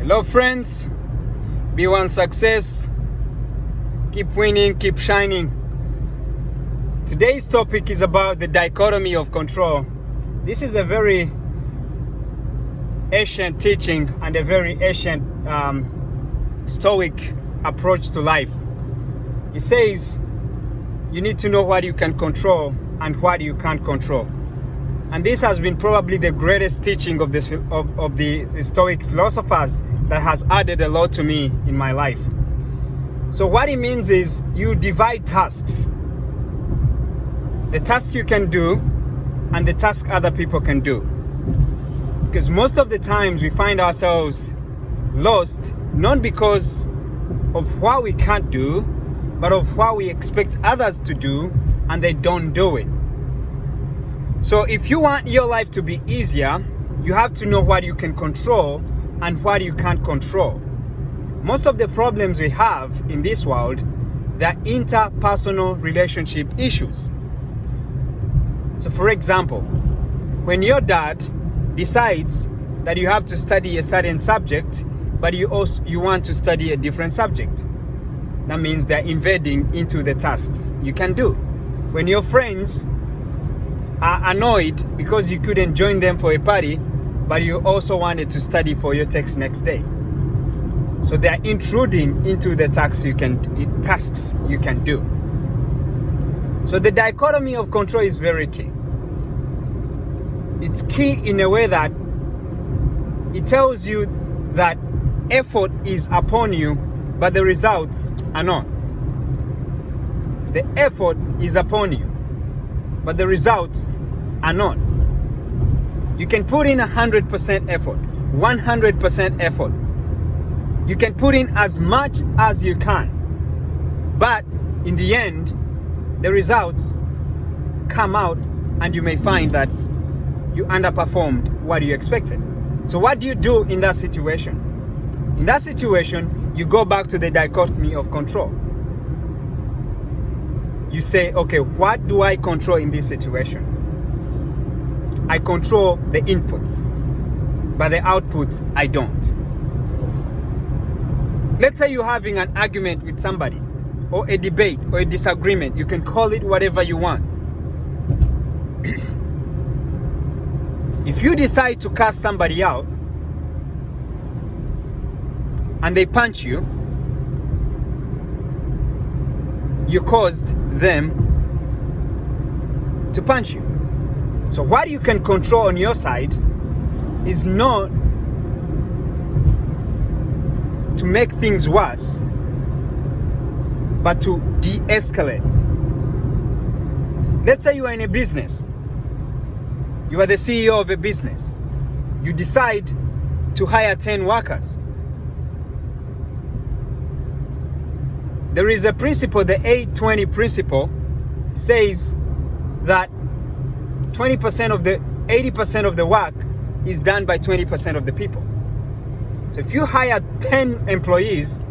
Hello friends, be one success, keep winning, keep shining. Today's topic is about the dichotomy of control. This is a very ancient teaching and a very ancient Stoic approach to life. It says you need to know what you can control and what you can't control. And this has been probably the greatest teaching of the Stoic philosophers that has added a lot to me in my life. So what it means is you divide tasks. The task you can do and the task other people can do. Because most of the times we find ourselves lost, not because of what we can't do, but of what we expect others to do and they don't do it. So if you want your life to be easier, you have to know what you can control and what you can't control. Most of the problems we have in this world, they're interpersonal relationship issues. So for example, when your dad decides that you have to study a certain subject, but you want to study a different subject, that means they're invading into the tasks you can do. When your friends are annoyed because you couldn't join them for a party, but you also wanted to study for your text next day. So they're intruding into the tasks you can do. So the dichotomy of control is very key. It's key in a way that it tells you that effort is upon you, but the results are not. The effort is upon you, but the results are not. You can put in 100% effort, 100% effort. You can put in as much as you can, but in the end, the results come out and you may find that you underperformed what you expected. So what do you do in that situation? In that situation, you go back to the dichotomy of control. You say, okay, what do I control in this situation? I control the inputs, but the outputs I don't. Let's say you're having an argument with somebody, or a debate, or a disagreement. You can call it whatever you want. If you decide to cast somebody out, and they punch you, you caused them to punch you. So what you can control on your side is not to make things worse, but to de-escalate. Let's say you are in a business. You are the CEO of a business. You decide to hire 10 workers. There is a principle, the 80-20 principle, says that 80% of the work is done by 20% of the people. So if you hire 10 employees,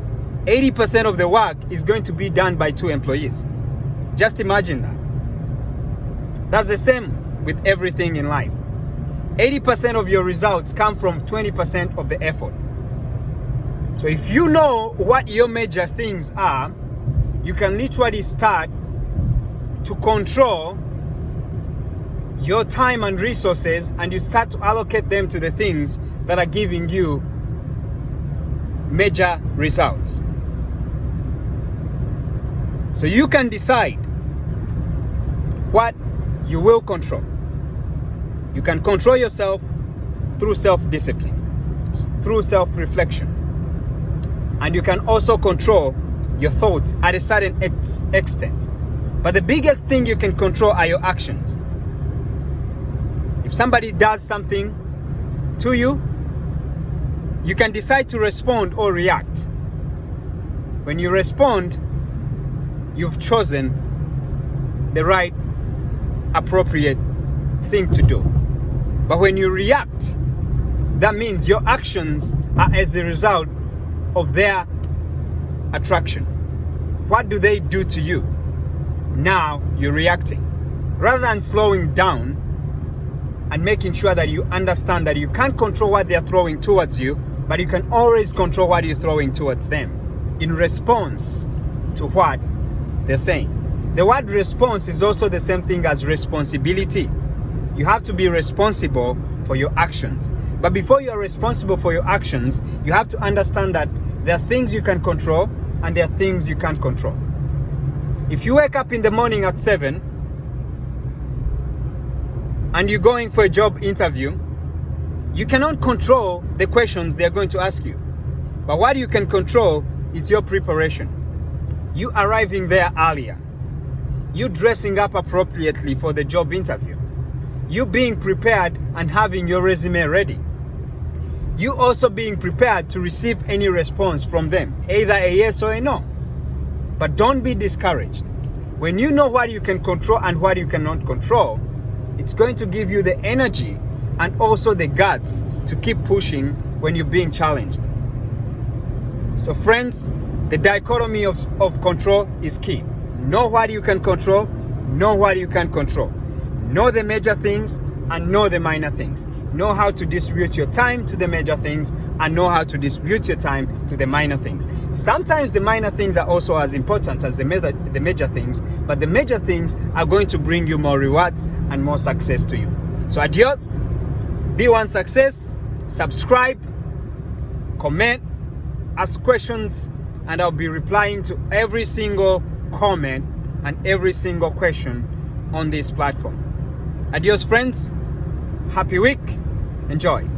80% of the work is going to be done by 2 employees. Just imagine that. That's the same with everything in life. 80% of your results come from 20% of the effort. So if you know what your major things are, you can literally start to control your time and resources, and you start to allocate them to the things that are giving you major results. So you can decide what you will control. You can control yourself through self-discipline, through self-reflection. And you can also control your thoughts at a certain extent. But the biggest thing you can control are your actions. If somebody does something to you, you can decide to respond or react. When you respond, you've chosen the right, appropriate thing to do. But when you react, that means your actions are as a result of their attraction. What do they do to you? Now you're reacting. Rather than slowing down and making sure that you understand that you can't control what they're throwing towards you, but you can always control what you're throwing towards them in response to what they're saying. The word response is also the same thing as responsibility. You have to be responsible for your actions. But before you are responsible for your actions, you have to understand that there are things you can control and there are things you can't control. If you wake up in the morning at 7 and you're going for a job interview, you cannot control the questions they're going to ask you. But what you can control is your preparation. You arriving there earlier. You dressing up appropriately for the job interview. You being prepared and having your resume ready. You also being prepared to receive any response from them, either a yes or a no. But don't be discouraged. When you know what you can control and what you cannot control, it's going to give you the energy and also the guts to keep pushing when you're being challenged. So friends, the dichotomy of control is key. Know what you can control, know what you can't control. Know the major things and know the minor things. Know how to distribute your time to the major things and know how to distribute your time to the minor things. Sometimes the minor things are also as important as the major things, but the major things are going to bring you more rewards and more success to you. So adios, be one success, subscribe, comment, ask questions, and I'll be replying to every single comment and every single question on this platform. Adios friends, happy week, enjoy.